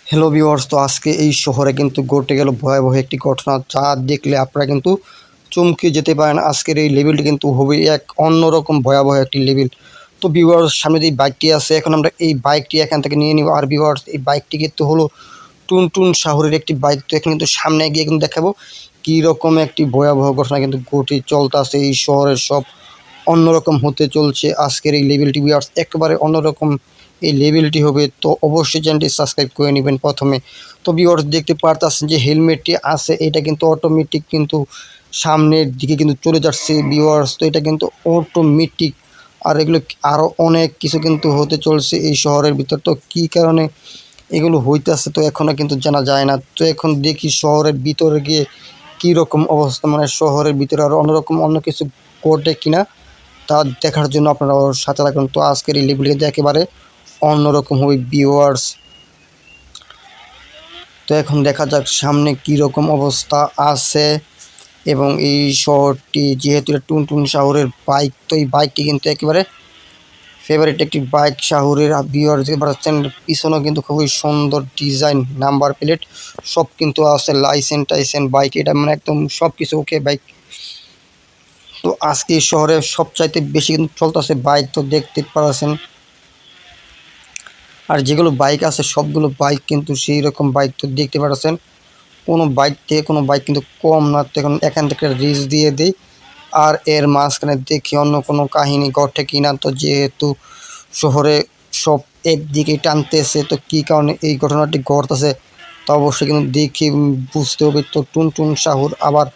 Hello viewers, তো আজকে এই শহরে কিন্তু ঘটে গেল ভয়াবহ একটি ঘটনা, যা দেখলে আপনারা কিন্তু চমকে যেতে পারেন। আজকের এই লেভেলটি কিন্তু হবে এক অন্যরকম ভয়াবহ একটি লেভেল। তো ভিউয়ার্স, সামনে যে বাইকটি আছে, এখন আমরা এই বাইকটি এখান থেকে নিয়ে নিব। আর ভিউয়ার্স, এই বাইকটি কিন্তু হলো টুনটুন শহরের একটি বাইক। তো এখন কিন্তু সামনে গিয়ে কিন্তু দেখাবো কীরকম একটি ভয়াবহ ঘটনা কিন্তু ঘটে চলতেছে এই শহরের। সব অন্যরকম হতে চলছে আজকের এই লেভেলটি ভিউয়ার্স, একেবারে অন্যরকম এই লেভেলটি হবে। তো অবশ্যই চ্যানেলটি সাবস্ক্রাইব করে নেবেন প্রথমে। তো ভিউয়ার্স, দেখতে পারতেছেন যে হেলমেটটি আছে, এটা কিন্তু অটোমেটিক কিন্তু সামনের দিকে কিন্তু চলে যাচ্ছে ভিউয়ার্স। তো এটা কিন্তু অটোমেটিক, আর এগুলো আরও অনেক কিছু কিন্তু হতে চলছে এই শহরের ভিতর। তো কী কারণে এগুলো হইতেছে তো এখনও কিন্তু জানা যায় না। তো এখন দেখি শহরের ভিতরে গিয়ে কীরকম অবস্থা, মানে শহরের ভিতরে আরও অন্যরকম অন্য কিছু ঘটে কিনা তা দেখার জন্য আপনারা ওর সাথে রাখুন। তো আজকের এই লেভেলটি একেবারে অন্যরকম হবে ভিউয়ার্স। তো এখন দেখা যাক সামনে কীরকম অবস্থা আছে। এবং এই শহরটি যেহেতু এটা টুনটুন শহরের বাইক, তো এই বাইকটি কিন্তু একেবারে ফেভারিট একটি বাইক শহরের। ভিউয়ার্স দেখতে পাচ্ছেন পিছনেও কিন্তু খুবই সুন্দর ডিজাইন, নাম্বার প্লেট সব কিন্তু আছে, লাইসেন্স টাইসেন্স বাইক, এটা মানে একদম সব কিছু ওকে বাইক। তো আজকে শহরে সবচাইতে বেশি কিন্তু চলতেছে বাইক, তো দেখতে পাচ্ছেন। আর যেগুলো বাইক আছে সবগুলো বাইক কিন্তু সেই রকম বাইক, তো দেখতে পাচ্ছেন কোনো বাইক থেকে কোনো বাইক কিন্তু কম না। তো এখন এখান থেকে রিচ দিয়ে দিই, আর এর মাঝখানে দেখি অন্য কোনো কাহিনী ঘটে কিনা। তো যেহেতু শহরে সব একদিকে টানতেছে, তো কী কারণে এই ঘটনাটি ঘটতেছে তা অবশ্যই কিন্তু দেখি বুঝতে হবে। তো টুনটুন শাহুর আবার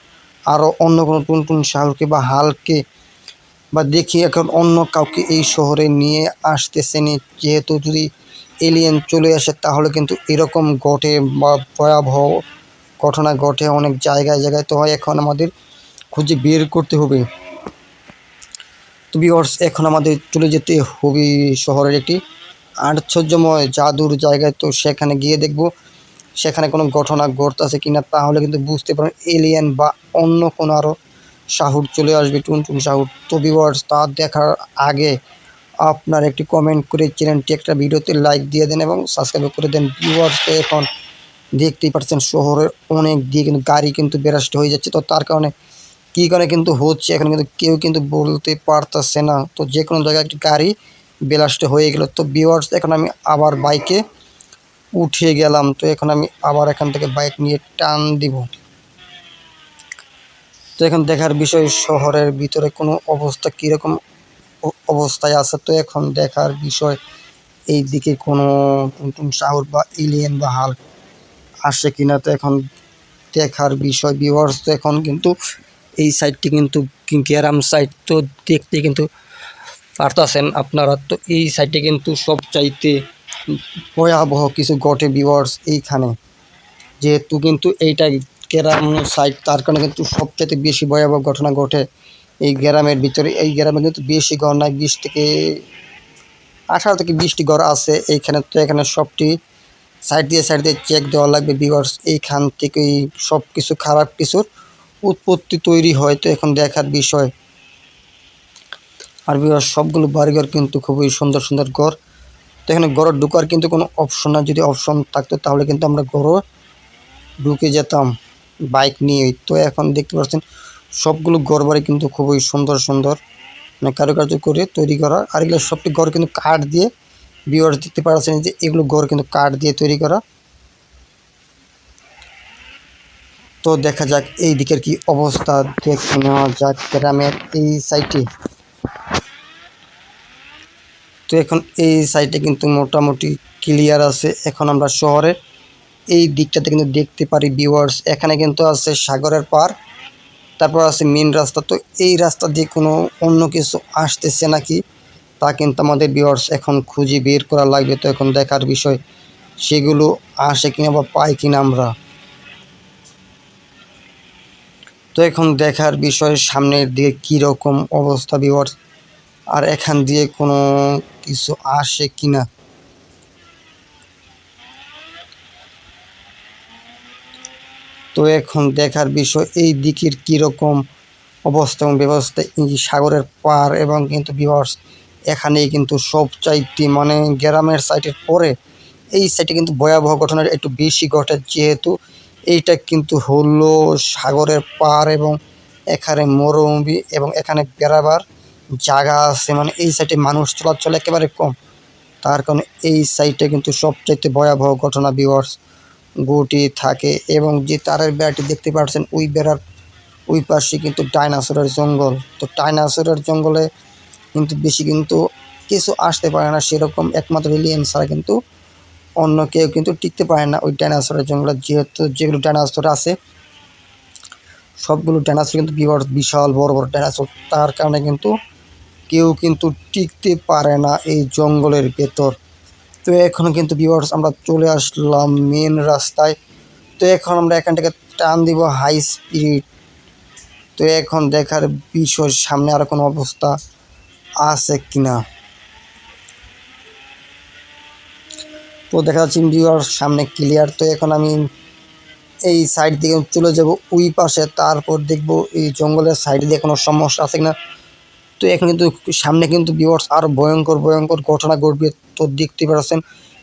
আরও অন্য কোনো টুনটুন শাহুরকে বা হালকে বা দেখি এখন অন্য কাউকে এই শহরে নিয়ে আসতেছে নি। যেহেতু যদি এলিয়েন চলে আসে তাহলে কিন্তু এরকম ঘটে বা ভয়াবহ ঘটনা ঘটে অনেক জায়গায় জায়গায়। তো এখন আমাদের খুঁজে বের করতে হবে। তো ভিউয়ার্স, এখন আমাদের চলে যেতে হবে শহরের একটি আশ্চর্যময় জাদুর জায়গায়। তো সেখানে গিয়ে দেখব সেখানে কোনো ঘটনা ঘটতেছে কিনা, তাহলে কিন্তু বুঝতে পারেন এলিয়েন বা অন্য কোনো আরও শাহুর চলে আসবে, টুনটুন শাহুর। তো ভিউয়ার্স, তা দেখার আগে আপনার একটি কমেন্ট করে চ্যানেলটি একটা ভিডিওতে লাইক দিয়ে দেন এবং সাবস্ক্রাইব করে দেন ভিউয়ার্স। তো এখন দেখতেই পাচ্ছেন শহরের অনেক দিয়ে কিন্তু গাড়ি কিন্তু ব্যারাস্ট হয়ে যাচ্ছে। তো তার কারণে কী কারণে কিন্তু হচ্ছে এখন কিন্তু কেউ কিন্তু বলতে পারতেছে না। তো যে কোনো জায়গায় একটি গাড়ি ব্লাস্ট হয়ে গেল। তো ভিউয়ার্স, এখন আমি আবার বাইকে উঠে গেলাম। তো এখন আমি আবার এখান থেকে বাইক নিয়ে টান দিব। তো এখন দেখার বিষয় শহরের ভিতরে কোনো অবস্থা কীরকম অবস্থায় আছে। তো এখন দেখার বিষয় এই দিকে কোনো টুনটুন শাহুর বা এলিয়েন বা হাল্ক আসে কিনা। তো এখন দেখার বিষয় ভিউয়ার্স। তো এখন কিন্তু এই সাইডটি কিন্তু গ্রাম সাইড, তো দেখতে কিন্তু পারতেছেন আপনারা। তো এই সাইডে কিন্তু সবচাইতে ভয়াবহ কিছু ঘটে ভিউয়ার্স এইখানে, যেহেতু কিন্তু এইটা গ্রাম সাইড, তার কারণে কিন্তু সবচাইতে বেশি ভয়াবহ ঘটনা ঘটে এই গ্রামের ভিতরে। এই গ্রামে কিন্তু বেশি ঘর নাই, 20 থেকে 18 থেকে 20টি ঘর আছে এইখানে। তো এখানে সবটি সাইড দিয়ে চেক দেওয়া লাগবে ভিউয়ার্স। এইখান থেকেই সব কিছু খারাপ কিছুর উৎপত্তি তৈরি হয়। তো এখন দেখার বিষয়। আর ভিউয়ার্স, সবগুলো বাড়িঘর কিন্তু খুবই সুন্দর সুন্দর ঘর। তো এখানে ঘরে ঢুকার কিন্তু কোনো অপশন না, যদি অপশন থাকতো তাহলে কিন্তু আমরা ঘরে ঢুকে যেতাম বাইক নিয়ে। তো এখন দেখতে পাচ্ছেন সবগুলো ঘর বাড়ি কিন্তু খুবই সুন্দর সুন্দর, মানে কারুকার্য করে তৈরি করা। আর এগুলো সবটি ঘর কিন্তু কাঠ দিয়ে, ভিউয়ার্স দেখতে পাচ্ছেন যে এগুলো ঘর কিন্তু কাঠ দিয়ে তৈরি করা। তো দেখা যাক এই দিকের কি অবস্থা, দেখে নেওয়া যাক গ্রামের এই সাইডে। তো এখন এই সাইডে কিন্তু মোটামুটি ক্লিয়ার আছে। এখন আমরা শহরের এই দিকটাতে কিন্তু দেখতে পারি ভিউয়ার্স, এখানে কিন্তু আছে সাগরের পার, তারপর আছে মেন রাস্তা। তো এই রাস্তা দিয়ে কোনো অন্য কিছু আসতেছে নাকি তা কিন্তু আমাদের ভিউয়ার্স এখন খুঁজে বের করা লাগবে। তো এখন দেখার বিষয় সেগুলো আসে কিনা বা পাই কিনা আমরা। তো এখন দেখার বিষয় সামনের দিকে কীরকম অবস্থা ভিউয়ার্স, আর এখান দিয়ে কোনো কিছু আসে কিনা। তো এখন দেখার বিষয় এই দিকের কীরকম অবস্থা এবং ব্যবস্থা। এই সাগরের পার এবং কিন্তু ভিউয়ার্স এখানেই কিন্তু সবচাইতে মানে গ্রামের সাইডের পরে এই সাইডে কিন্তু ভয়াবহ ঘটনা একটু বেশি ঘটে, যেহেতু এইটা কিন্তু হলো সাগরের পার এবং এখানে মরুভূমি এবং এখানে বেড়াবার জায়গা আছে, মানে এই সাইডে মানুষ চলাচল একেবারে কম। তার কারণে এই সাইডে কিন্তু সবচাইতে ভয়াবহ ঘটনা ভিউয়ার্স ঘটে থাকে। এবং যে তারের বেড়াটি দেখতে পাচ্ছেন, ওই বেড়ার ওই পাশে কিন্তু ডাইনোসরের জঙ্গল। তো ডাইনোসরের জঙ্গলে কিন্তু বেশি কিন্তু কিছু আসতে পারে না সেরকম, একমাত্র এলিয়েন ছাড়া কিন্তু অন্য কেউ কিন্তু টিকতে পারে না ওই ডাইনোসরের জঙ্গলে। যেহেতু যেগুলো ডাইনোসর আছে সবগুলো ডাইনোসর কিন্তু বিশাল বড় বড় ডাইনোসর, তার কারণে কিন্তু কেউ কিন্তু টিকতে পারে না এই জঙ্গলের ভেতর। তো এখন কিন্তু ভিউয়ার্স আমরা চলে আসলাম মেন রাস্তায়। তো এখন আমরা এখান থেকে টান দিব হাই স্পিড। তো এখন দেখার বিষয় সামনে আর কোনো অবস্থা আছে কিনা। তো দেখা যাচ্ছে ভিউয়ার্স সামনে ক্লিয়ার। তো এখন আমি এই সাইড দিকে চলে যাব ওই পাশে, তারপর দেখব এই জঙ্গলের সাইড দিয়ে কোনো সমস্যা আছে কিনা। তো এখন কিন্তু সামনে কিন্তু ভিউয়ার্স আরও ভয়ঙ্কর ভয়ঙ্কর ঘটনা ঘটবে। তো দেখতে পাচ্ছেন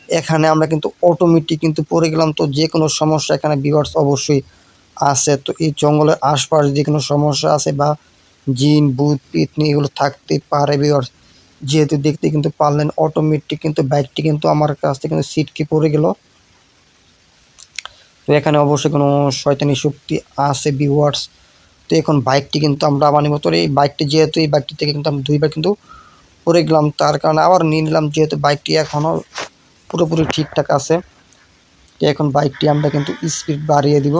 এখানে আমরা কিন্তু অটোমেটিক কিন্তু পড়ে গেলাম। তো যে কোনো সমস্যা এখানে ভিউয়ার্স অবশ্যই আছে। তো এই জঙ্গলের আশপাশ যে কোনো সমস্যা আছে বা জিন ভূত পিতনি এগুলো থাকতে পারে ভিউয়ার্স। যেহেতু দেখতে কিন্তু পারলেন অটোমেটিক কিন্তু বাইকটি কিন্তু আমার কাছ থেকে কিন্তু সিটকে পড়ে গেল। তো এখানে অবশ্যই কোনো শয়তানি শক্তি আছে ভিউয়ার্স। তো এখন বাইকটি কিন্তু আমরা আবার নিব। তো এই বাইকটি যেহেতু এই বাইকটি থেকে কিন্তু আমি দুইবার কিন্তু পড়ে গেলাম, তার কারণে আবার নিয়ে নিলাম, যেহেতু বাইকটি এখনও পুরোপুরি ঠিকঠাক আছে। তো এখন বাইকটি আমরা কিন্তু স্পিড বাড়িয়ে দিব।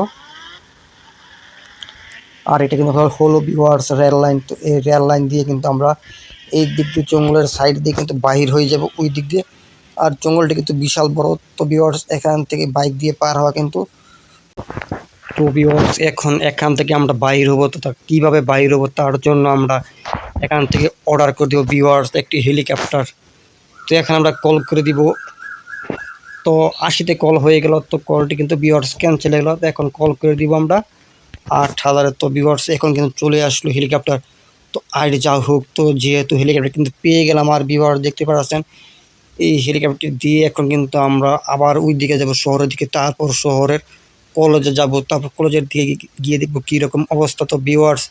আর এটা কিন্তু হলো ভিউয়ার্স রেল লাইন। তো এই রেল লাইন দিয়ে কিন্তু আমরা এই দিক দিয়ে জঙ্গলের সাইড দিয়ে কিন্তু বাহির হয়ে যাব ওই দিক দিয়ে। আর জঙ্গলটা কিন্তু বিশাল বড়। তো ভিউয়ার্স এখান থেকে বাইক দিয়ে পার হওয়া কিন্তু, তো ভিউয়ার্স এখন এখান থেকে আমরা বাইর হবো। তো কীভাবে বাইর হবো তার জন্য আমরা এখান থেকে অর্ডার করে দেবো ভিউয়ার্স একটি হেলিকপ্টার। তো এখন আমরা কল করে দিব। তো 80তে কল হয়ে গেল। তো কলটি কিন্তু ভিউয়ার্স ক্যান্সেল হয়ে গেল। তো এখন কল করে দিব আমরা 8000। তো ভিউয়ার্স এখন কিন্তু চলে আসলো হেলিকপ্টার। তো আর যা হোক, তো যেহেতু হেলিকপ্টার কিন্তু পেয়ে গেলাম, আর ভিউয়ার্স দেখতে পাচ্ছেন এই হেলিকপ্টার দিয়ে এখন কিন্তু আমরা আবার ওই দিকে যাব শহরের দিকে। তারপর শহরের কলেজে যাব, তারপর কলেজের দিকে গিয়ে দেখবো কীরকম অবস্থা। তো ভিউয়ার্স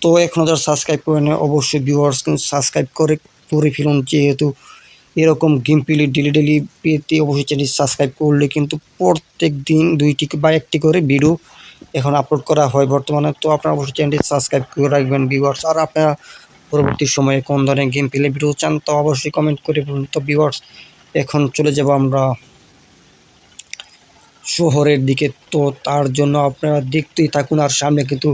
তো এখনও যারা সাবস্ক্রাইব করে নেয় অবশ্যই ভিউয়ার্স কিন্তু সাবস্ক্রাইব করে ফেলুন, যেহেতু এরকম গেম প্লে ডেলি পেতে অবশ্যই চ্যানেল সাবস্ক্রাইব করলে কিন্তু প্রত্যেক দিন 2টি বা 1টি করে ভিডিও এখন আপলোড করা হয় বর্তমানে। তো আপনারা অবশ্যই চ্যানেলটি সাবস্ক্রাইব করে রাখবেন ভিউয়ার্স। আর আপনারা পরবর্তী সময়ে কোন ধরনের গেম প্লে ভিডিও চান তো অবশ্যই কমেন্ট করে বলুন। তো ভিউয়ার্স এখন চলে যাব আমরা শহরের দিকে। তো তার জন্য আপনারা দেখতেই থাকুন। আর সামনে কিন্তু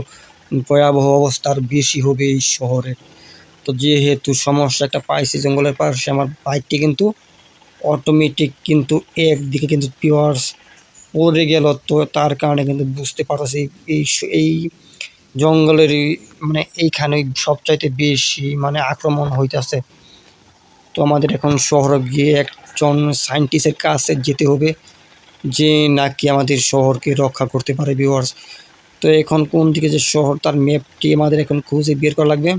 ভয়াবহ অবস্থার বেশি হবে এই শহরে। তো যেহেতু সমস্যা একটা পাইছি জঙ্গলের পাশে, আমার বাইকটি কিন্তু অটোমেটিক কিন্তু একদিকে কিন্তু ভিউয়ার্স পড়ে গেল। তো তার কারণে কিন্তু বুঝতে পারছি এই জঙ্গলের মানে এইখানে সবচাইতে বেশি মানে আক্রমণ হইতেছে। তো আমাদের এখন শহরে গিয়ে একজন সায়েন্টিস্টের কাছে যেতে হবে, যে নাকি আমাদের শহরকে রক্ষা করতে পারে ভিউয়ার্স। তো এখন কোন দিকে যে শহর তার ম্যাপটি আমাদের এখন খুঁজে বের করা লাগবে।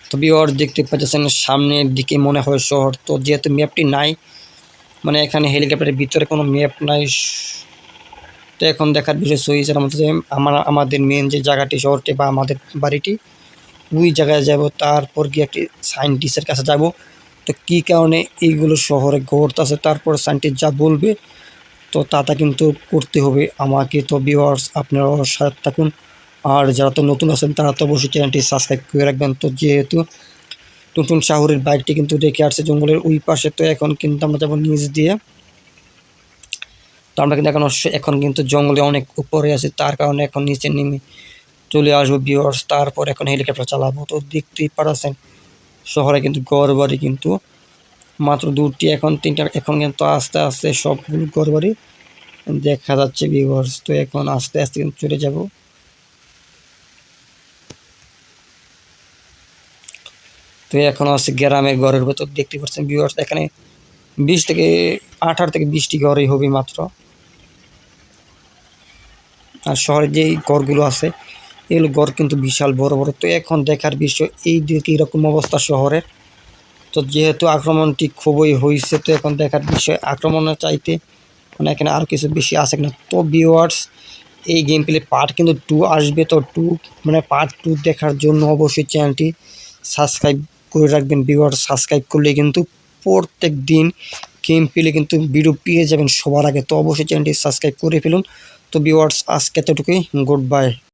তো ভিউয়ার্স দেখতে পাচ্ছেন সামনের দিকে মনে হয় শহর। তো যেহেতু ম্যাপটি নাই, মানে এখানে হেলিকপ্টারের ভিতরে কোনো ম্যাপ নাই। তো এখন দেখার বিষয় হয়েছে আমাদের মেন যে জায়গাটি শহরটি বা আমাদের বাড়িটি ওই জায়গায় যাব, তারপর গিয়ে একটি সায়েন্টিস্টের কাছে যাব। তো কী কারণে এইগুলো শহরে ঘটতেছে তারপর সায়েন্টিস্ট যা বলবে তো তা কিন্তু করতে হবে আমাকে। তো ভিউয়ার্স আপনারা সাথে থাকুন। আর যারা তো নতুন আছেন তারা তো অবশ্যই চ্যানেলটি সাবস্ক্রাইব করে রাখবেন। তো যেহেতু টুনটুন শাহরের বাইকটি কিন্তু রেখে আসছে জঙ্গলের ওই পাশে, তো এখন কিন্তু আমরা যাবো নিচ দিয়ে। তো আমরা কিন্তু এখন কিন্তু জঙ্গলে অনেক উপরে আছে, তার কারণে এখন নিচে নেমে চলে আসবো ভিউয়ার্স। তারপর এখন হেলিকপ্টার চালাবো। তো দেখতেই পারছেন শহরে কিন্তু ঘরবাড়ি কিন্তু মাত্র 2টি, এখন 3টা, এখন কিন্তু আস্তে আস্তে সবগুলো ঘরবাড়ি দেখা যাচ্ছে ভিউয়ার্স। তো এখন আস্তে আস্তে কিন্তু চলে যাব। তো এখন আছে গ্রামের ঘরের ভেতর দেখতে পাচ্ছেন ভিউয়ার্স, এখানে 18 থেকে 20টি ঘরই হবে মাত্র। আর শহরে যেই ঘরগুলো আছে এগুলো ঘর কিন্তু বিশাল বড় বড়। তো এখন দেখার বিষয় এই দিকে এরকম অবস্থা শহরের। তো যেহেতু আক্রমণটি খুবই হয়েছে, তো এখন দেখার বিষয় আক্রমণের চাইতে মানে এখানে আর কিছু বেশি আছে কিনা। তো ভিউয়ার্স এই গেম প্লে পার্ট কিন্তু 2 আসবে, তো 2 মানে পার্ট 2 দেখার জন্য অবশ্যই চ্যানেলটি সাবস্ক্রাইব করে রাখবেন ভিউয়ার্স। সাবস্ক্রাইব করলে কিন্তু প্রত্যেক দিন গেম প্লে কিন্তু ভিডিও পেয়ে যাবেন সবার আগে। তো অবশ্যই চ্যানেলটি সাবস্ক্রাইব করে ফেলুন। তো ভিউয়ার্স আজকে এতটুকুই, গুড বাই।